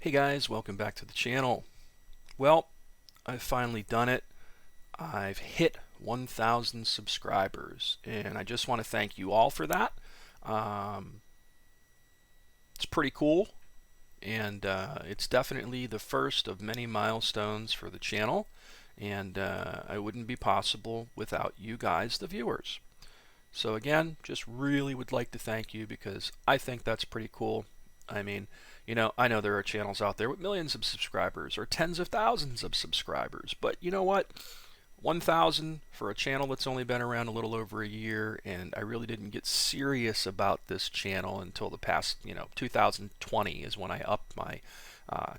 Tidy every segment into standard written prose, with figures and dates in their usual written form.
Hey guys, welcome back to the channel. Well, I've finally done it. I've hit 1,000 subscribers, and I just want to thank you all for that. It's pretty cool, and it's definitely the first of many milestones for the channel, and it wouldn't be possible without you guys, the viewers. So again, just really would like to thank you because I think that's pretty cool. I mean, I know there are channels out there with millions of subscribers or tens of thousands of subscribers, but you know what? 1,000 for a channel that's only been around a little over a year, and I really didn't get serious about this channel until the past, 2020 is when I upped my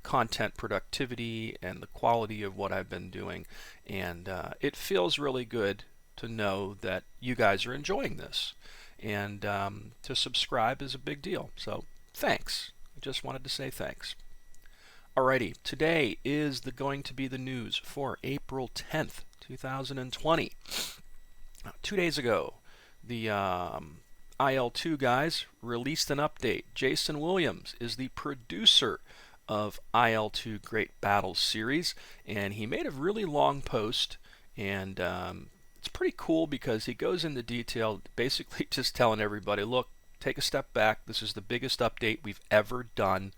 content productivity and the quality of what I've been doing, and it feels really good to know that you guys are enjoying this, and to subscribe is a big deal. So thanks. I just wanted to say thanks. Alrighty, today is going to be the news for April 10th, 2020. 2 days ago, the IL-2 guys released an update. Jason Williams is the producer of IL-2 Great Battles series, and he made a really long post, and it's pretty cool because he goes into detail, basically just telling everybody, look, take a step back. This is the biggest update we've ever done.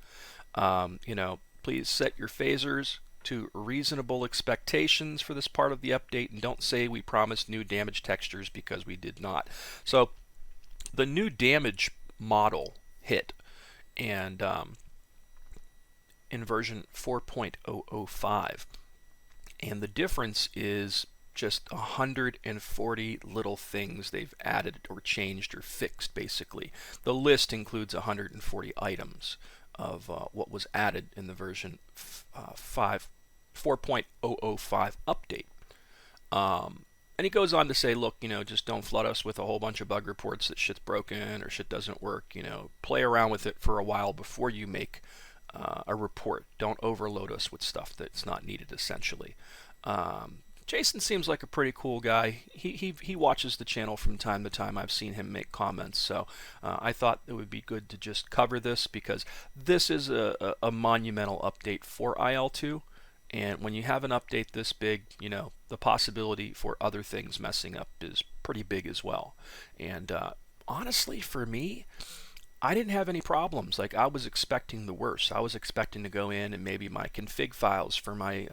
Please set your phasers to reasonable expectations for this part of the update, and don't say we promised new damage textures because we did not. So the new damage model hit, and in version 4.005, and the difference is just 140 little things they've added or changed or fixed, basically. The list includes 140 items of what was added in the version 4.005 update. And he goes on to say, look, just don't flood us with a whole bunch of bug reports that shit's broken or shit doesn't work. Play around with it for a while before you make a report. Don't overload us with stuff that's not needed, essentially. Jason seems like a pretty cool guy. He watches the channel from time to time. I've seen him make comments, so I thought it would be good to just cover this because this is a monumental update for IL-2, and when you have an update this big, the possibility for other things messing up is pretty big as well. And honestly, for me, I didn't have any problems. Like, I was expecting the worst. I was expecting to go in and maybe my config files for my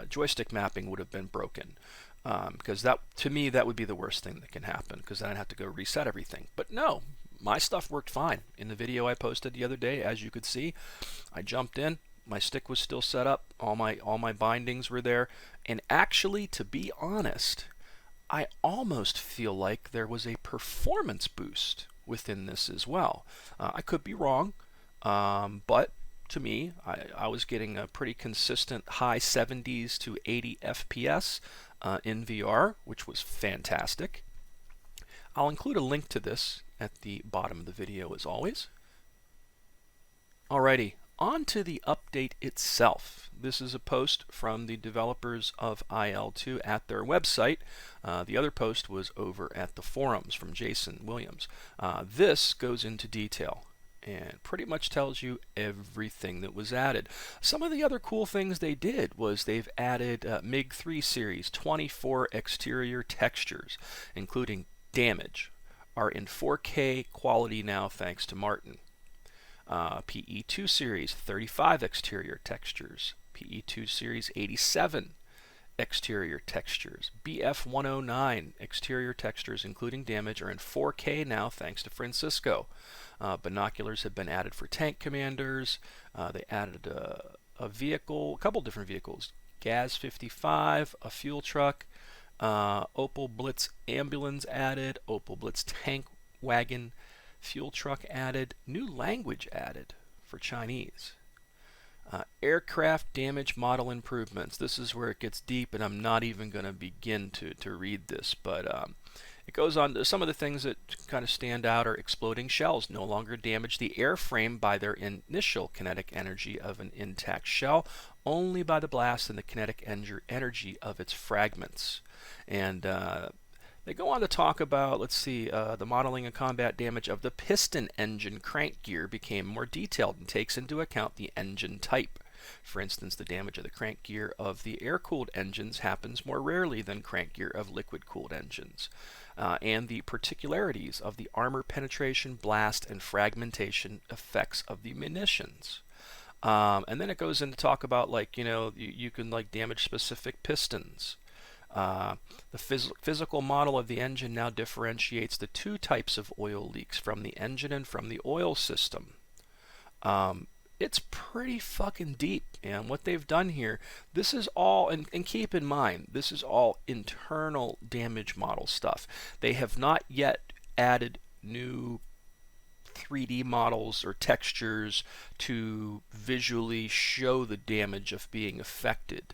joystick mapping would have been broken. Because that, to me, that would be the worst thing that can happen, because then I'd have to go reset everything. But no, my stuff worked fine. In the video I posted the other day, as you could see, I jumped in, my stick was still set up, all my bindings were there, and actually, to be honest, I almost feel like there was a performance boost within this as well. I could be wrong, but to me, I was getting a pretty consistent high 70s to 80 FPS in VR, which was fantastic. I'll include a link to this at the bottom of the video as always. Alrighty, on to the update itself. This is a post from the developers of IL-2 at their website. The other post was over at the forums from Jason Williams. This goes into detail and pretty much tells you everything that was added. Some of the other cool things they did was they've added MiG-3 series 24 exterior textures, including damage, are in 4K quality now thanks to Martin. PE2 series 35 exterior textures, PE2 series 87 exterior textures, BF109 exterior textures including damage are in 4K now thanks to Francisco. Binoculars have been added for tank commanders. They added a vehicle, a couple different vehicles, Gaz 55, a fuel truck, Opel Blitz ambulance added, Opel Blitz tank wagon, fuel truck added, new language added for Chinese. Aircraft damage model improvements. This is where it gets deep, and I'm not even going to begin to read this, but it goes on to some of the things that kind of stand out are exploding shells no longer damage the airframe by their initial kinetic energy of an intact shell, only by the blast and the kinetic energy of its fragments. And they go on to talk about, let's see, the modeling and combat damage of the piston engine crank gear became more detailed and takes into account the engine type. For instance, the damage of the crank gear of the air-cooled engines happens more rarely than crank gear of liquid-cooled engines. And the particularities of the armor penetration, blast, and fragmentation effects of the munitions. And then it goes into talk about, like, you can like damage specific pistons. The physical model of the engine now differentiates the two types of oil leaks from the engine and from the oil system. It's pretty fucking deep, and what they've done here, this is all, and keep in mind, this is all internal damage model stuff. They have not yet added new 3D models or textures to visually show the damage of being affected.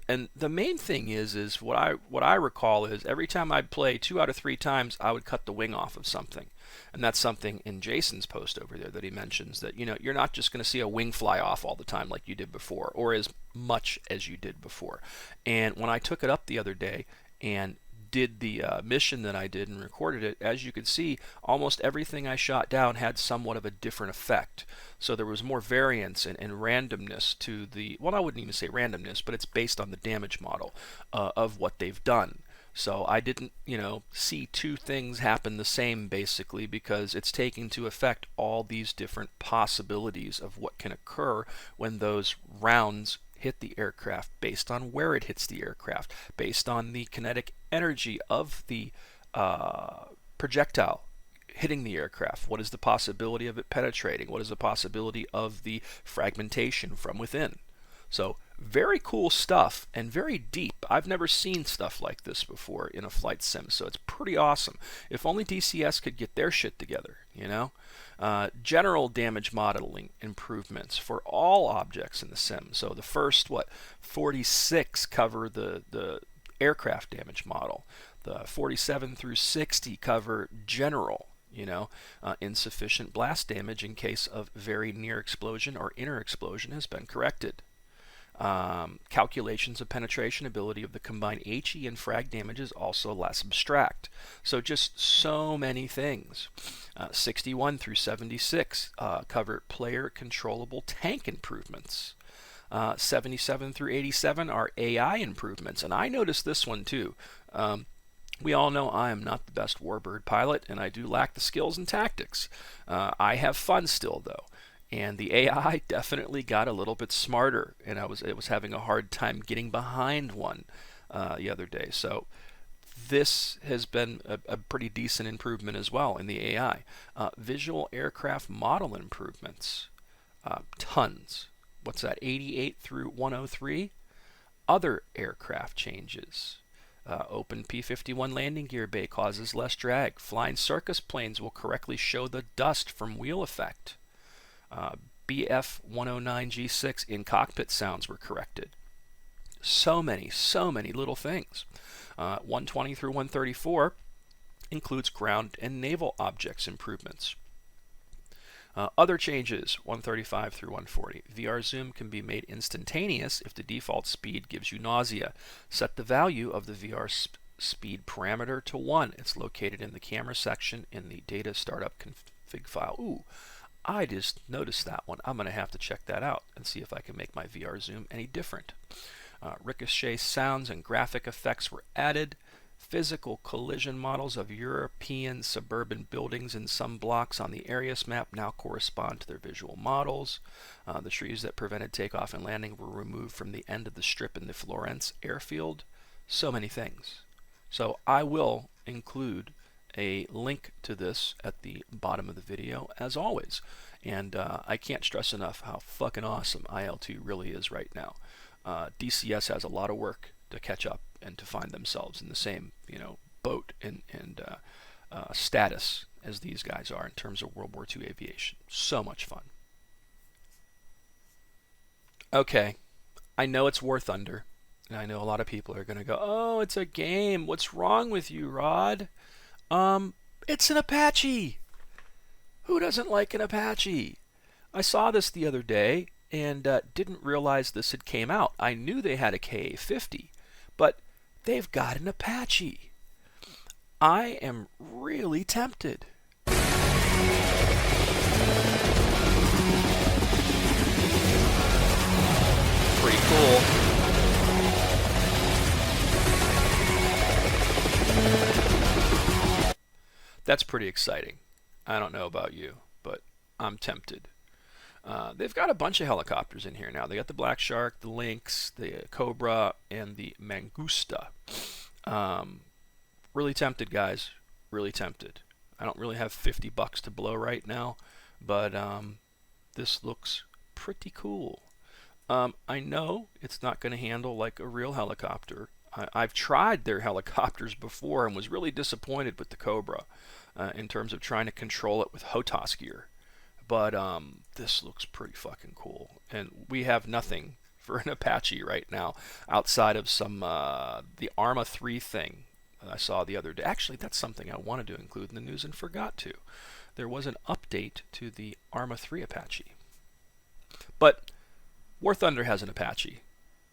And the main thing is what I recall is every time I'd play 2 out of 3 times, I would cut the wing off of something. And that's something in Jason's post over there that he mentions, that you're not just going to see a wing fly off all the time like you did before, or as much as you did before. And when I took it up the other day and did the mission that I did and recorded it, as you could see, almost everything I shot down had somewhat of a different effect. So there was more variance and randomness to the, well, I wouldn't even say randomness, but it's based on the damage model of what they've done. So I didn't, see 2 things happen the same, basically, because it's taking into effect all these different possibilities of what can occur when those rounds hit the aircraft, based on where it hits the aircraft, based on the kinetic energy of the projectile hitting the aircraft. What is the possibility of it penetrating? What is the possibility of the fragmentation from within? So very cool stuff and very deep. I've never seen stuff like this before in a flight sim, so it's pretty awesome. If only DCS could get their shit together, General damage modeling improvements for all objects in the sim. So the first, 46 cover the aircraft damage model. The 47 through 60 cover general, insufficient blast damage in case of very near explosion or inner explosion has been corrected. Calculations of penetration ability of the combined HE and frag damage is also less abstract. So just so many things. 61 through 76 cover player controllable tank improvements. 77 through 87 are AI improvements, and I noticed this one too. We all know I am not the best warbird pilot, and I do lack the skills and tactics. I have fun still, though. And the AI definitely got a little bit smarter, and it was having a hard time getting behind one the other day. So this has been a pretty decent improvement as well in the AI. Visual aircraft model improvements, tons. What's that? 88 through 103. Other aircraft changes. Open P-51 landing gear bay causes less drag. Flying circus planes will correctly show the dust from wheel effect. BF-109G6 in cockpit sounds were corrected. So many little things. 120 through 134 includes ground and naval objects improvements. Other changes, 135 through 140. VR zoom can be made instantaneous if the default speed gives you nausea. Set the value of the VR speed parameter to 1. It's located in the camera section in the data startup config file. Ooh, I just noticed that one. I'm going to have to check that out and see if I can make my VR zoom any different. Ricochet sounds and graphic effects were added. Physical collision models of European suburban buildings in some blocks on the Arius map now correspond to their visual models. The trees that prevented takeoff and landing were removed from the end of the strip in the Florence airfield. So many things. So I will include a link to this at the bottom of the video, as always. And I can't stress enough how fucking awesome IL-2 really is right now. DCS has a lot of work to catch up and to find themselves in the same, boat and status as these guys are in terms of World War II aviation. So much fun. Okay, I know it's WarThunder, and I know a lot of people are going to go, "Oh, it's a game. What's wrong with you, Rod?" It's an Apache. Who doesn't like an Apache? I saw this the other day and didn't realize this had came out. I knew they had a KA-50, but they've got an Apache. I am really tempted. cool. That's pretty exciting. I don't know about you, but I'm tempted. They've got a bunch of helicopters in here now. They got the Black Shark, the Lynx, the Cobra, and the Mangusta. Really tempted, guys. Really tempted. I don't really have 50 bucks to blow right now, but this looks pretty cool. I know it's not going to handle like a real helicopter. I've tried their helicopters before and was really disappointed with the Cobra in terms of trying to control it with HOTAS gear. But this looks pretty fucking cool. And we have nothing for an Apache right now outside of some the Arma 3 thing I saw the other day. Actually, that's something I wanted to include in the news and forgot to. There was an update to the Arma 3 Apache. But WarThunder has an Apache,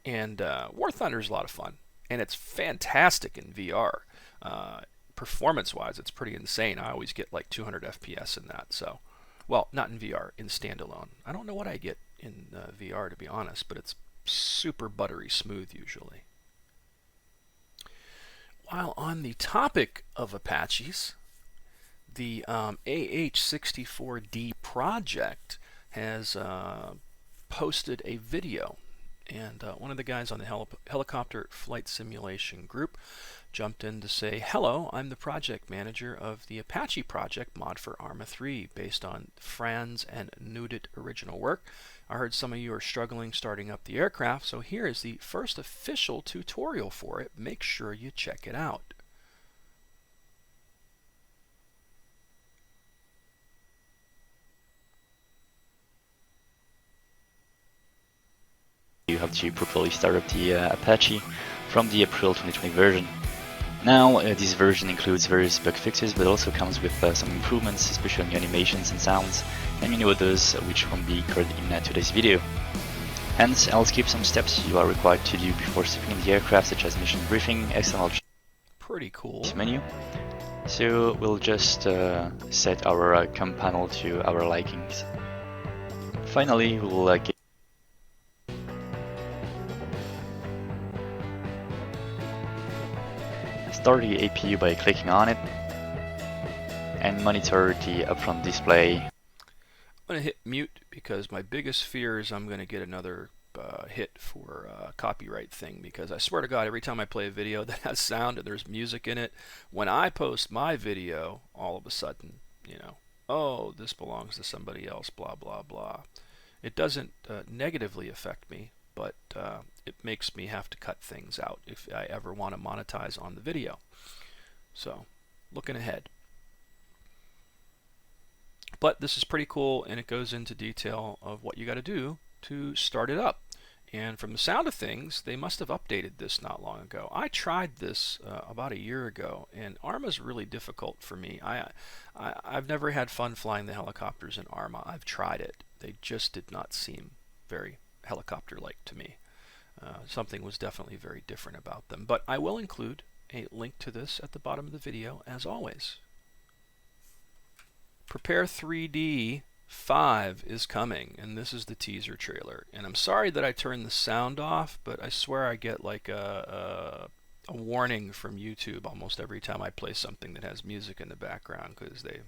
and WarThunder is a lot of fun, and it's fantastic in VR. Performance-wise, it's pretty insane. I always get like 200 FPS in that. So, well, not in VR, in standalone. I don't know what I get in VR, to be honest, but it's super buttery smooth usually. While on the topic of Apaches, the AH-64D project has posted a video, and one of the guys on the helicopter flight simulation group jumped in to say, "Hello, I'm the project manager of the Apache project mod for Arma 3 based on Franz and Nudit original work. I heard some of you are struggling starting up the aircraft, so here is the first official tutorial for it. Make sure you check it out." You have to properly start up the Apache from the April 2020 version. Now, this version includes various bug fixes, but also comes with some improvements, especially on the animations and sounds, and many others which won't be covered in today's video. Hence, I'll skip some steps you are required to do before stepping in the aircraft, such as mission briefing, external pretty cool menu. So we'll just set our comm panel to our likings. Finally, we'll start the APU by clicking on it and monitor the upfront display. I'm going to hit mute because my biggest fear is I'm going to get another hit for a copyright thing, because I swear to God, every time I play a video that has sound and there's music in it, when I post my video, all of a sudden, you know, oh, this belongs to somebody else, blah, blah, blah. It doesn't negatively affect me, but it makes me have to cut things out if I ever want to monetize on the video. So, looking ahead. But this is pretty cool, and it goes into detail of what you got to do to start it up. And from the sound of things, they must have updated this not long ago. I tried this about a year ago, and Arma's really difficult for me. I've never had fun flying the helicopters in Arma. I've tried it. They just did not seem very helicopter-like to me. Something was definitely very different about them. But I will include a link to this at the bottom of the video, as always. Prepar3D 5 is coming, and this is the teaser trailer. And I'm sorry that I turned the sound off, but I swear I get like a warning from YouTube almost every time I play something that has music in the background, because they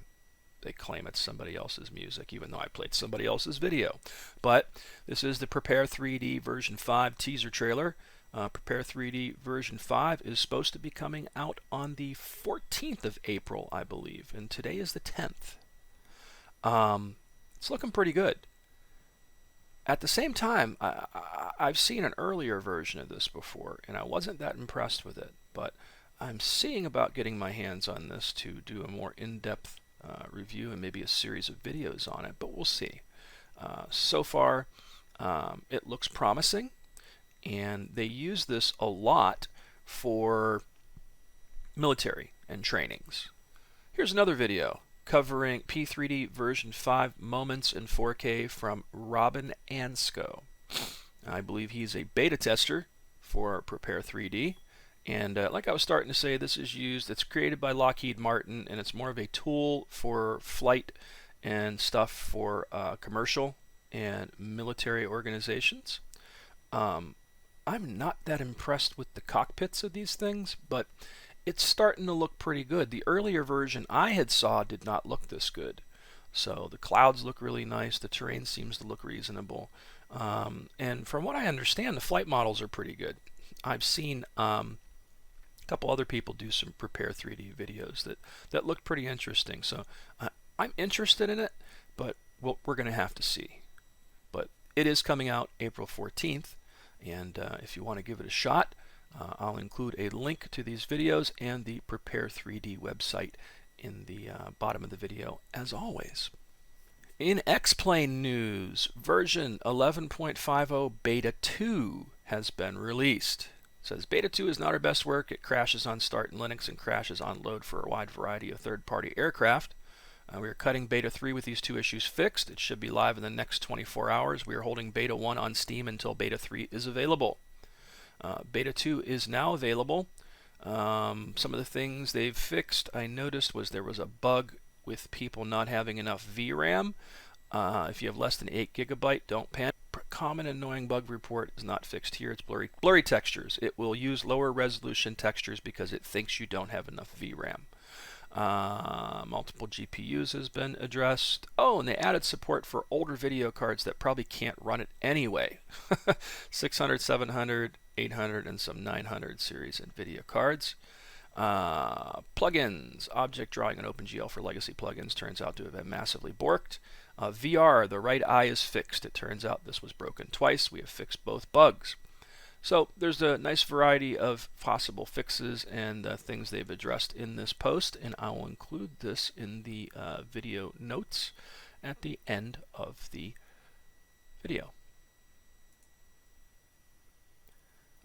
claim it's somebody else's music, even though I played somebody else's video. But this is the Prepar3D version 5 teaser trailer. Prepar3D version 5 is supposed to be coming out on the 14th of April, I believe, and today is the 10th. It's looking pretty good. At the same time, I've seen an earlier version of this before, and I wasn't that impressed with it, but I'm seeing about getting my hands on this to do a more in-depth review and maybe a series of videos on it, but we'll see. So far, it looks promising, and they use this a lot for military and trainings. Here's another video covering P3D version 5 moments in 4K from Robin Ansko. I believe he's a beta tester for Prepar3D. And like I was starting to say, this is used, it's created by Lockheed Martin, and it's more of a tool for flight and stuff for commercial and military organizations. I'm not that impressed with the cockpits of these things, but it's starting to look pretty good. The earlier version I had saw did not look this good. So the clouds look really nice. The terrain seems to look reasonable. And from what I understand, the flight models are pretty good. I've seen a couple other people do some Prepar3D videos that look pretty interesting. So I'm interested in it, but we're going to have to see. But it is coming out April 14th, and if you want to give it a shot, I'll include a link to these videos and the Prepar3D website in the bottom of the video, as always. In X-Plane news, version 11.50 Beta 2 has been released. It says Beta 2 is not our best work. It crashes on start in Linux and crashes on load for a wide variety of third-party aircraft. We are cutting Beta 3 with these two issues fixed. It should be live in the next 24 hours. We are holding Beta 1 on Steam until Beta 3 is available. Beta 2 is now available. Some of the things they've fixed, I noticed, was there was a bug with people not having enough VRAM. If you have less than 8 GB, don't panic. Common annoying bug report is not fixed here. It's blurry textures. It will use lower resolution textures because it thinks you don't have enough VRAM. Multiple GPUs has been addressed. Oh, and they added support for older video cards that probably can't run it anyway. 600, 700, 800, and some 900 series NVIDIA cards. Plugins. Object drawing and OpenGL for legacy plugins turns out to have been massively borked. VR, the right eye is fixed. It turns out this was broken twice. We have fixed both bugs. So there's a nice variety of possible fixes and things they've addressed in this post, and I will include this in the video notes at the end of the video.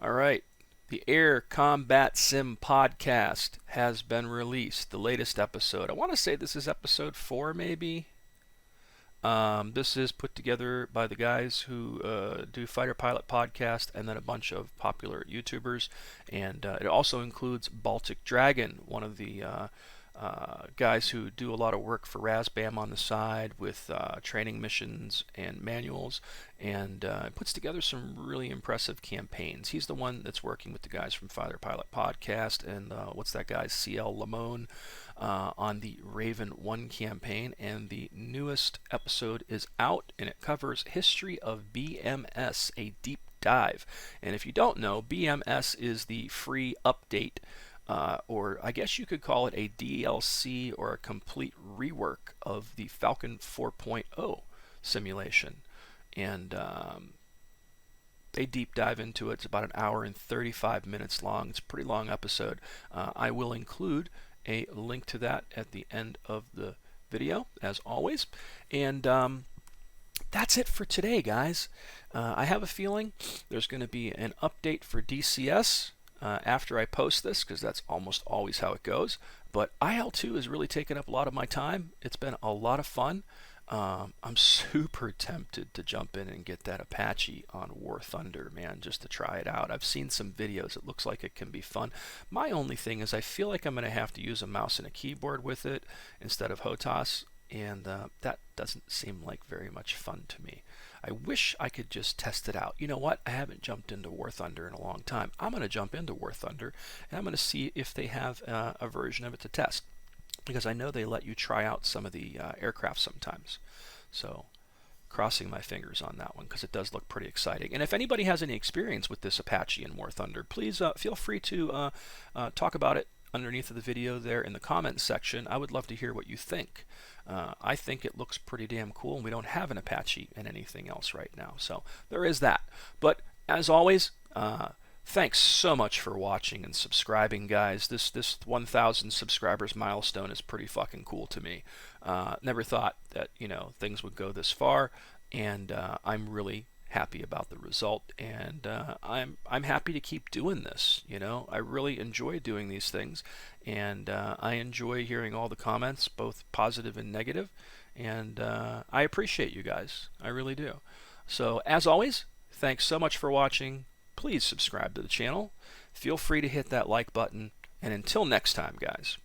All right, the Air Combat Sim podcast has been released, the latest episode. I want to say this is episode 4 maybe. This is put together by the guys who do Fighter Pilot Podcast and then a bunch of popular YouTubers. And it also includes Baltic Dragon, one of the guys who do a lot of work for Razbam on the side with training missions and manuals, and puts together some really impressive campaigns. He's the one that's working with the guys from Fighter Pilot Podcast and what's that guy's CL Lamone on the Raven 1 campaign, and the newest episode is out, and it covers history of BMS, a deep dive. And if you don't know, BMS is the free update, or I guess you could call it a DLC or a complete rework of the Falcon 4.0 simulation. And they deep dive into it. It's about an hour and 35 minutes long. It's a pretty long episode. I will include a link to that at the end of the video, as always. And that's it for today, guys. I have a feeling there's going to be an update for DCS after I post this, because that's almost always how it goes. But IL-2 has really taken up a lot of my time. It's been a lot of fun. I'm super tempted to jump in and get that Apache on WarThunder, man, just to try it out. I've seen some videos. It looks like it can be fun. My only thing is I feel like I'm going to have to use a mouse and a keyboard with it instead of HOTAS, and that doesn't seem like very much fun to me. I wish I could just test it out. You know what? I haven't jumped into WarThunder in a long time. I'm going to jump into WarThunder, and I'm going to see if they have a version of it to test, because I know they let you try out some of the aircraft sometimes. So crossing my fingers on that one, because it does look pretty exciting. And if anybody has any experience with this Apache in WarThunder, please feel free to talk about it underneath of the video there in the comments section. I would love to hear what you think. I think it looks pretty damn cool, and we don't have an Apache in anything else right now. So there is that. But as always, thanks so much for watching and subscribing, guys. This 1,000 subscribers milestone is pretty fucking cool to me. Never thought that, you know, things would go this far, and I'm really happy about the result, and I'm happy to keep doing this. You know, I really enjoy doing these things, and I enjoy hearing all the comments, both positive and negative, and I appreciate you guys. I really do. So as always, thanks so much for watching. Please subscribe to the channel. Feel free to hit that like button, and until next time, guys.